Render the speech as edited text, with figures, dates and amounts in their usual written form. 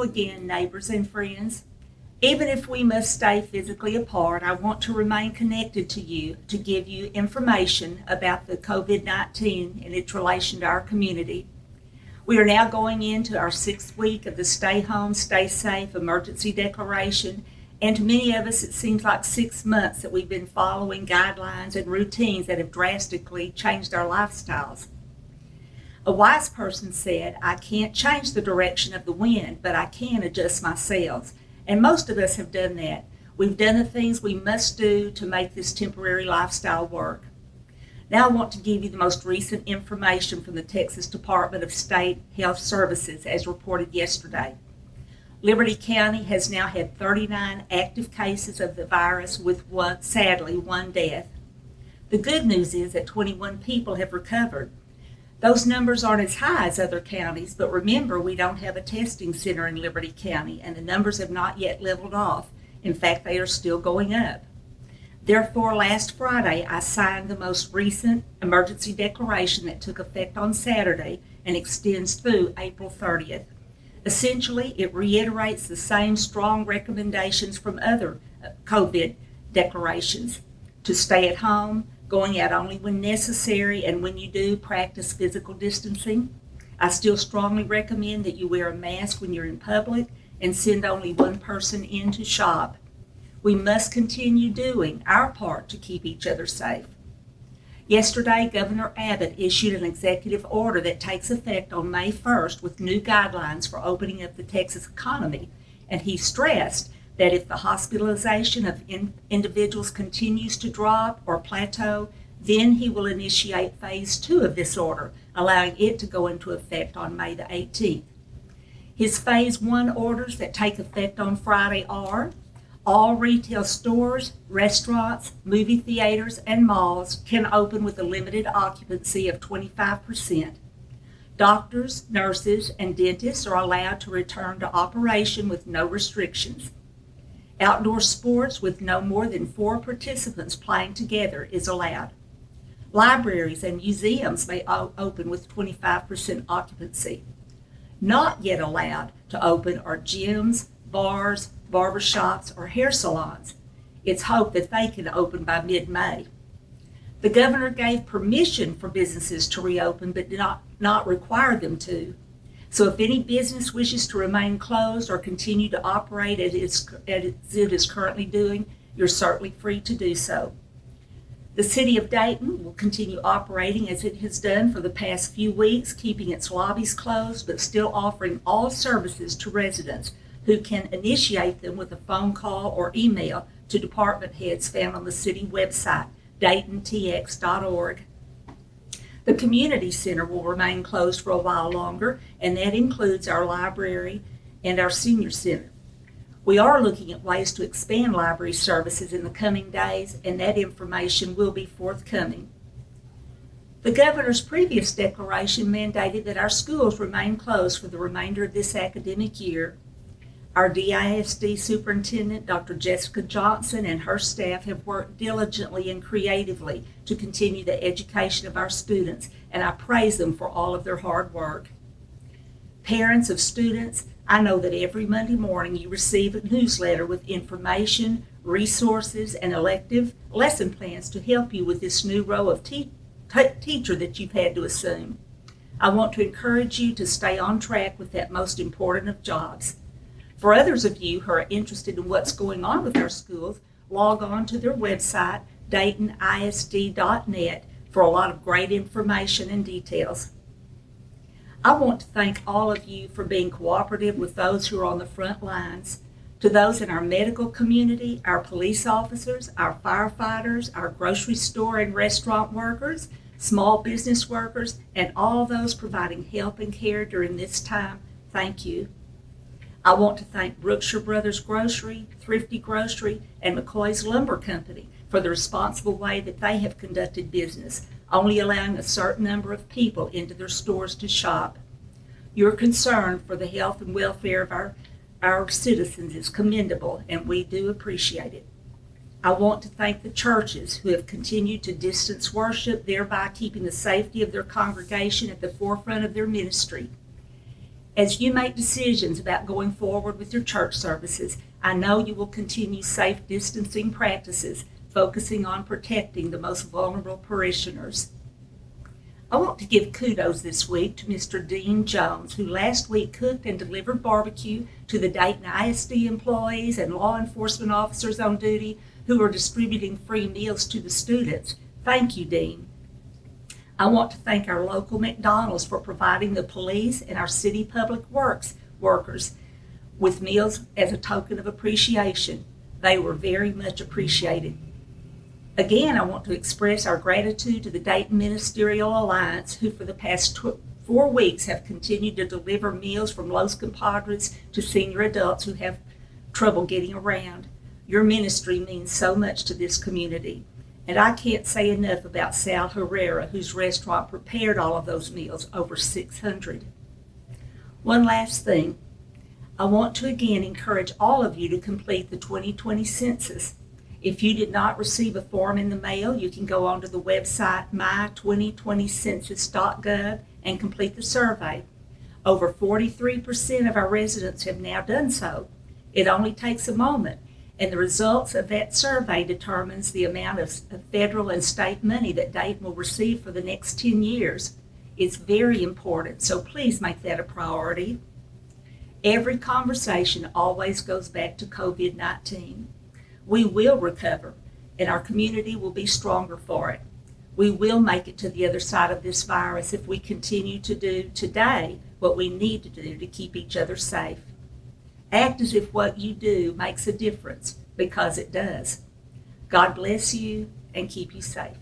Hello again, neighbors and friends. Even if we must stay physically apart, I want to remain connected to you to give you information about the COVID-19 and its relation to our community. We are now going into our 6th week of the Stay Home, Stay Safe emergency declaration, and to many of us it seems like 6 months that we've been following guidelines and routines that have drastically changed our lifestyles. A wise person said, "I can't change the direction of the wind, but I can adjust my sails." And most of us have done that. We've done the things we must do to make this temporary lifestyle work. Now I want to give you the most recent information from the Texas Department of State Health Services as reported yesterday. Liberty County has now had 39 active cases of the virus with sadly one death. The good news is that 21 people have recovered. Those numbers aren't as high as other counties, but remember, we don't have a testing center in Liberty County, and the numbers have not yet leveled off. In fact, they are still going up. Therefore, last Friday, I signed the most recent emergency declaration that took effect on Saturday and extends through April 30th. Essentially, it reiterates the same strong recommendations from other COVID declarations: to stay at home, going out only when necessary, and when you do, practice physical distancing. I still strongly recommend that you wear a mask when you're in public and send only one person in to shop. We must continue doing our part to keep each other safe. Yesterday, Governor Abbott issued an executive order that takes effect on May 1st with new guidelines for opening up the Texas economy, and he stressed that if the hospitalization of individuals continues to drop or plateau, then he will initiate phase 2 of this order, allowing it to go into effect on May the 18th. His phase 1 orders that take effect on Friday are: all retail stores, restaurants, movie theaters, and malls can open with a limited occupancy of 25%. Doctors, nurses, and dentists are allowed to return to operation with no restrictions. Outdoor sports with no more than 4 participants playing together is allowed. Libraries and museums may open with 25% occupancy. Not yet allowed to open are gyms, bars, barbershops, or hair salons. It's hoped that they can open by mid-May. The governor gave permission for businesses to reopen, but did not require them to. So if any business wishes to remain closed or continue to operate as it is currently doing, you're certainly free to do so. The city of Dayton will continue operating as it has done for the past few weeks, keeping its lobbies closed, but still offering all services to residents who can initiate them with a phone call or email to department heads found on the city website, daytontx.org. The community center will remain closed for a while longer, and that includes our library and our senior center. We are looking at ways to expand library services in the coming days, and that information will be forthcoming. The governor's previous declaration mandated that our schools remain closed for the remainder of this academic year. Our DISD superintendent, Dr. Jessica Johnson, and her staff have worked diligently and creatively to continue the education of our students, and I praise them for all of their hard work. Parents of students, I know that every Monday morning you receive a newsletter with information, resources, and elective lesson plans to help you with this new role of teacher that you've had to assume. I want to encourage you to stay on track with that most important of jobs. For others of you who are interested in what's going on with our schools, log on to their website, daytonisd.net, for a lot of great information and details. I want to thank all of you for being cooperative with those who are on the front lines. To those in our medical community, our police officers, our firefighters, our grocery store and restaurant workers, small business workers, and all those providing help and care during this time, thank you. I want to thank Brookshire Brothers Grocery, Thrifty Grocery, and McCoy's Lumber Company for the responsible way that they have conducted business, only allowing a certain number of people into their stores to shop. Your concern for the health and welfare of our citizens is commendable, and we do appreciate it. I want to thank the churches who have continued to distance worship, thereby keeping the safety of their congregation at the forefront of their ministry. As you make decisions about going forward with your church services, I know you will continue safe distancing practices, focusing on protecting the most vulnerable parishioners. I want to give kudos this week to Mr. Dean Jones, who last week cooked and delivered barbecue to the Dayton ISD employees and law enforcement officers on duty who are distributing free meals to the students. Thank you, Dean. I want to thank our local McDonald's for providing the police and our city public works workers with meals as a token of appreciation. They were very much appreciated. Again, I want to express our gratitude to the Dayton Ministerial Alliance, who for the past 4 weeks have continued to deliver meals from Los Compadres to senior adults who have trouble getting around. Your ministry means so much to this community. And I can't say enough about Sal Herrera, whose restaurant prepared all of those meals, over 600. One last thing. I want to again encourage all of you to complete the 2020 census. If you did not receive a form in the mail, you can go onto the website my2020census.gov and complete the survey. Over 43% of our residents have now done so. It only takes a moment, and the results of that survey determines the amount of federal and state money that Dayton will receive for the next 10 years. It's very important, so please make that a priority. Every conversation always goes back to COVID-19. We will recover, and our community will be stronger for it. We will make it to the other side of this virus if we continue to do today what we need to do to keep each other safe. Act as if what you do makes a difference, because it does. God bless you and keep you safe.